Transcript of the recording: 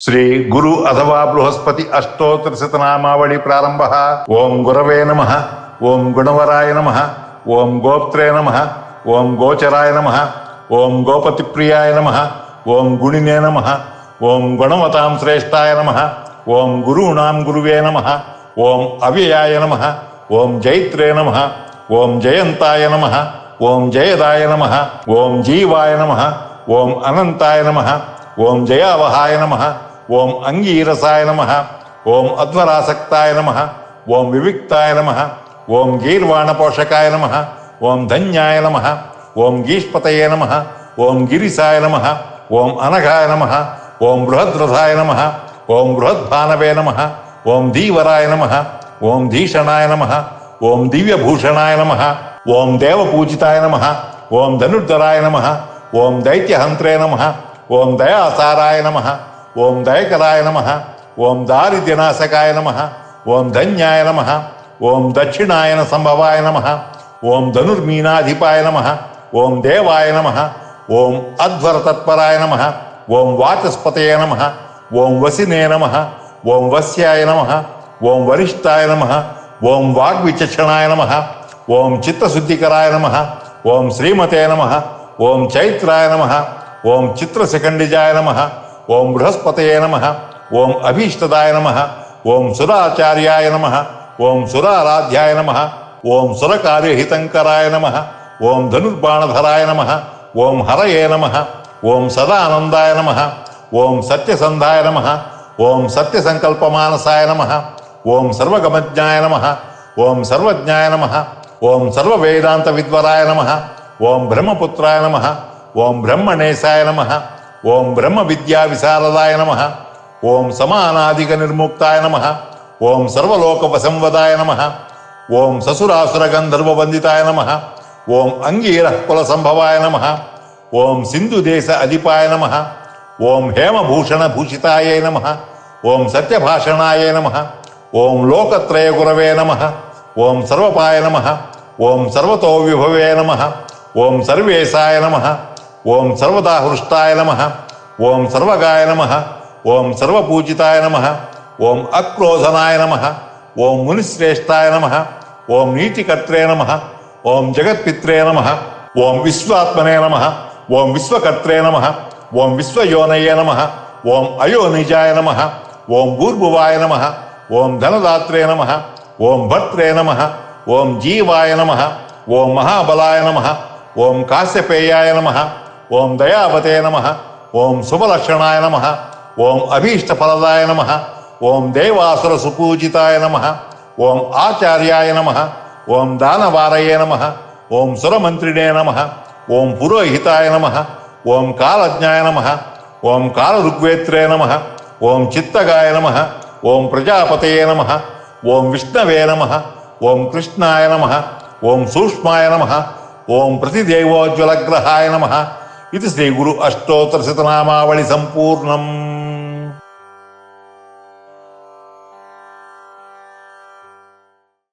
ಶ್ರೀ ಗುರು ಅಥವಾ ಬೃಹಸ್ಪತಿ ಅಷ್ಟೋತ್ತರ ಶತನಾಮಾವಳಿ ಪ್ರಾರಂಭ. ಓಂ ಗುರವೇ ನಮಃ, ಓಂ ಗುಣವರಾಯ ನಮಃ, ಓಂ ಗೋಪ್ತ್ರೇ ನಮಃ, ಓಂ ಗೋಚರಾಯ ನಮಃ, ಓಂ ಗೋಪತಿಪ್ರಿಯಾಯ ನಮಃ, ಓಂ ಗುಣಿನೇ ನಮಃ, ಓಂ ಗುಣವತಾಂ ಶ್ರೇಷ್ಠಾಯ ನಮಃ, ಓಂ ಗುರುಣಾಂ ಗುರುವೇ ನಮಃ, ಓಂ ಅವ್ಯಯಾಯ ನಮಃ, ಓಂ ಜೈತ್ರೇ ನಮಃ, ಓಂ ಜಯಂತಾಯ ನಮಃ, ಓಂ ಜಯದಾಯ ನಮಃ, ಓಂ ಜೀವಾಯ ನಮಃ, ಓಂ ಅನಂತಾಯ ನಮಃ, ಓಂ ಜಯಾವಹಾಯ ನಮಃ, ಓಂ ಅಂಗೀರಸಾಯ ನಮಃ, ಓಂ ಅಧ್ವರಾಸಕ್ತಾಯ ನಮಃ, ಓಂ ವಿವಿಕ್ತಾಯ ನಮಃ, ಓಂ ಗೀರ್ವಾಣ ಪೋಷಕಾಯ ನಮಃ, ಓಂ ಧನ್ಯಾಯ ನಮಃ, ಓಂ ಗೀಷ್ಪತಯೇ ನಮಃ, ಓಂ ಗಿರಿಸಾಯ ನಮಃ, ಓಂ ಅನಘಾಯ ನಮಃ, ಓಂ ಬೃಹದ್ರಥಾಯ ನಮಃ, ಓಂ ಬೃಹದ್ಭಾನವೇ ನಮಃ, ಓಂ ಧೀವರಾಯ ನಮಃ, ಓಂ ಧೀಷಣಾಯ ನಮಃ, ಓಂ ದಿವ್ಯಭೂಷಣಾಯ ನಮಃ, ಓಂ ದೇವಪೂಜಿತಾಯ ನಮಃ, ಓಂ ಧನುರ್ಧರಾಯ ನಮಃ, ಓಂ ದೈತ್ಯಹಂತ್ರೇ ನಮಃ, ಓಂ ದಯಾಸಾರಾಯ ನಮಃ, ಓಂ ದಯಕರಾಯ ನಮಃ, ಓಂ ದಾರಿದ್ರ್ಯನಾಶಕಾಯ ನಮಃ, ಓಂ ಧನ್ಯಾಯ ನಮಃ, ಓಂ ದಕ್ಷಿಣಾಯನ ಸಂಭವಾಯ ನಮಃ, ಓಂ ಧನುರ್ಮೀನಾಧಿಪಾಯ ನಮಃ, ಓಂ ದೇವಾಯ ನಮಃ, ಓಂ ಅಧ್ವರತತ್ಪರಾಯ ನಮಃ, ಓಂ ವಾಚಸ್ಪತಯೇ ನಮಃ, ಓಂ ವಸಿನೇ ನಮಃ, ಓಂ ವಸ್ಯಾಯ ನಮಃ, ಓಂ ವರಿಷ್ಠಾಯ ನಮಃ, ಓಂ ವಾಗ್ವಿಚಕ್ಷಣಾಯ ನಮಃ, ಓಂ ಚಿತ್ತಶುದ್ಧಿಕರಾಯ ನಮಃ, ಓಂ ಶ್ರೀಮತೆ ನಮಃ, ಓಂ ಚೈತ್ರಾಯ ನಮಃ, ಓಂ ಚಿತ್ರಸಖಂಡಿಜಾಯ ನಮಃ, ಓಂ ಬೃಹಸ್ಪತಯೇ ನಮಃ, ಓಂ ಅಭೀಷ್ಟದಾಯ ನಮಃ, ಓಂ ಸುರಾಚಾರ್ಯಾಯ ನಮಃ, ಓಂ ಸುರಾರಾಧ್ಯಾಯ ನಮಃ, ಓಂ ಸುರಕಾರ್ಯಹಿತಂಕರಾಯ ನಮಃ, ಓಂ ಧನುರ್ಬಾಣಧರಾಯ ನಮಃ, ಓಂ ಹರಯೇ ನಮಃ, ಓಂ ಸದಾನಂದಾಯ ನಮಃ, ಓಂ ಸತ್ಯಸಂಧಾಯ ನಮಃ, ಓಂ ಸತ್ಯಸಂಕಲ್ಪಮಾನಸಾಯ ನಮಃ, ಓಂ ಸರ್ವಗಮಜ್ಞಾಯ ನಮಃ, ಓಂ ಸರ್ವಜ್ಞಾಯ ನಮಃ, ಓಂ ಸರ್ವವೇದಾಂತ ವಿದ್ವರಾಯ ನಮಃ, ಓಂ ಬ್ರಹ್ಮಪುತ್ರಾಯ ನಮಃ, ಓಂ ಬ್ರಹ್ಮಣೇಶಾಯ ನಮಃ, ಓಂ ಬ್ರಹ್ಮ ವಿದ್ಯಾ ವಿಶಾರದಾಯ ನಮಃ, ಓಂ ಸಮಾನಾಧಿಕ ನಿರ್ಮುಕ್ತಾಯ ನಮಃ, ಓಂ ಸರ್ವಲೋಕ ವಸಂವದಾಯ ನಮಃ, ಓಂ ಸಸುರಾಸುರ ಗಂಧರ್ವ ವಂದಿತಾಯ ನಮಃ, ಓಂ ಅಂಗೀರ ಕುಲ ಸಂಭವಾಯ ನಮಃ, ಓಂ ಸಿಂಧು ದೇಶ ಅಧಿಪಾಯ ನಮಃ, ಓಂ ಹೇಮಭೂಷಣ ಭೂಷಿತಾಯೇ ನಮಃ, ಓಂ ಸತ್ಯಭಾಷಣಾಯೇ ನಮಃ, ಓಂ ಲೋಕತ್ರಯ ಗುರವೇ ನಮಃ, ಓಂ ಸರ್ವಪಾಯ ನಮಃ, ಓಂ ಸರ್ವತೋ ವಿಭವೇ ನಮಃ, ಓಂ ಸರ್ವೇಶಾಯ ನಮಃ, ಓಂ ಸರ್ವದಾಹೃಷ್ಟಾಯ ನಮಃ, ಓಂ ಸರ್ವಗಾಯ ನಮಃ, ಓಂ ಸರ್ವಪೂಜಿತಾಯ ನಮಃ, ಓಂ ಅಕ್ರೋಧನಾಯ ನಮಃ, ಓಂ ಮುನಿಶ್ರೇಷ್ಠಾಯ ನಮಃ, ಓಂ ನೀತಿಕರ್ತ್ರೇ ನಮಃ, ಓಂ ಜಗತ್ಪಿತ್ರೇ ನಮಃ, ಓಂ ವಿಶ್ವಾತ್ಮನೇ ನಮಃ, ಓಂ ವಿಶ್ವಕರ್ತ್ರೇ ನಮಃ, ಓಂ ವಿಶ್ವಯೋನಯೇ ನಮಃ, ಓಂ ಅಯೋನಿಜಾಯ ನಮಃ, ಓಂ ಭೂರ್ಭುವಾಯ ನಮಃ, ಓಂ ಧನದಾತ್ರೇ ನಮಃ, ಓಂ ಭರ್ತ್ರೇ ನಮಃ, ಓಂ ಜೀವಾಯ ನಮಃ, ಓಂ ಮಹಾಬಲಾಯ ನಮಃ, ಓಂ ಕಾಶ್ಯಪೇಯಾಯ ನಮಃ, ಓಂ ದಯಾವತೇ ನಮಃ, ಓಂ ಶುಭಲಕ್ಷಣಾಯ ನಮಃ, ಓಂ ಅಭೀಷ್ಟಫಲದಾಯ ನಮಃ, ಓಂ ದೇವಾಸುರ ಸುಪೂಜಿತಾಯ ನಮಃ, ಓಂ ಆಚಾರ್ಯಾಯ ನಮಃ, ಓಂ ದಾನವಾರಯೇ ನಮಃ, ಓಂ ಸುರಮಂತ್ರಿಣೇ ನಮಃ, ಓಂ ಪುರೋಹಿತಾಯ ನಮಃ, ಓಂ ಕಾಲಜ್ಞಾಯ ನಮಃ, ಓಂ ಕಾಲಋಗ್ವೇತ್ರೇ ನಮಃ, ಓಂ ಚಿತ್ತಗಾಯ ನಮಃ, ಓಂ ಪ್ರಜಾಪತಯೇ ನಮಃ, ಓಂ ವಿಷ್ಣವೇ ನಮಃ, ಓಂ ಕೃಷ್ಣಾಯ ನಮಃ, ಓಂ ಸೂಕ್ಷ್ಮಾಯ ನಮಃ, ಓಂ ಪ್ರತಿದೇವೋಜ್ವಲಗ್ರಹಾಯ ನಮಃ. ಇದು ಶ್ರೀ ಗುರು ಅಷ್ಟೋತ್ತರ ಶತನಾಮಾವಳಿ ಸಂಪೂರ್ಣಂ.